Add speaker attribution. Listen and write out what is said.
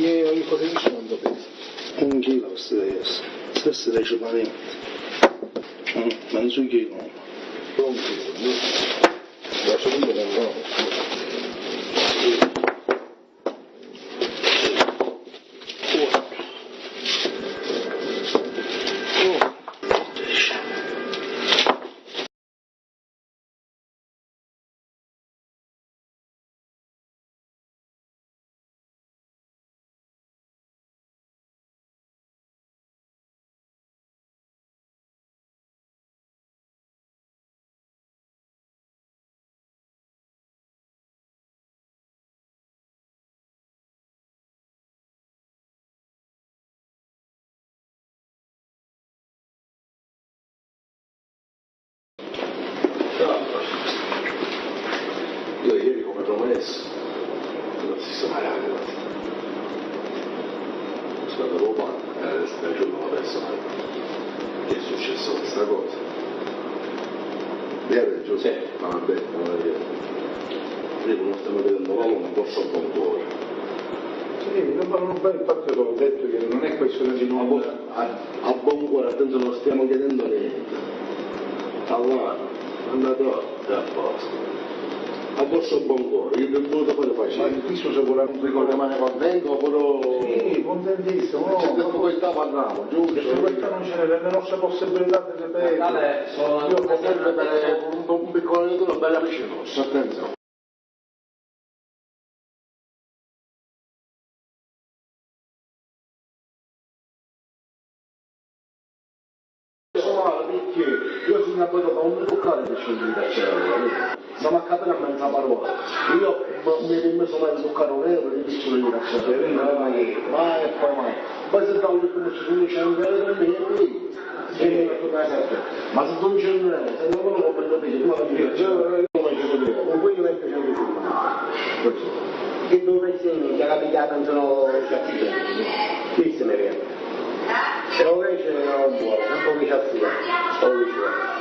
Speaker 1: ogni cosa che dice quanto pesa? 1 chilo questo dice parimenti. Mezzo chilo. 1 chilo. La seconda compravo. Io ieri come promesso non si sistemare sono stato a Roma e adesso mi giorno una persona che è successo questa cosa. Vero Giuseppe, ma va bene, non è vero. Prima non stiamo vedendo l'uomo, non posso un buon cuore.
Speaker 2: Sì, non fai il fatto che ho detto che non è questione di non...
Speaker 1: A buon cuore, attenzione, non stiamo chiedendo niente. Allora, andate a posto. A vostro buon cuore, io ho voluto fare facile.
Speaker 2: Ma qui sono sicuramente...
Speaker 1: Ricordo male contento, però...
Speaker 2: Sì, contentissimo, no?
Speaker 1: C'è tempo che sta parlando, giusto?
Speaker 2: Che su questa non ce n'è, le nostre possibilità di ripetere.
Speaker 1: Io ho sempre per un piccolo aiuto, una bella vicino, attenzione. Perché io sono abituato a un toccare per scegliere siamo a capire a mezza parola. Io mi ho messo mai a toccare un euro di piccolo di cacciare, mai e poi mai. Poi se togli come ci sono 100 euro e qui, ma se non c'è un euro, se non lo compro il video, come quello è piaciuto di più. Che dove sei che ha capitato non sono cattivi, qui se ne vede. Se lo invece non buono, un po' di cazzina, sto vicino.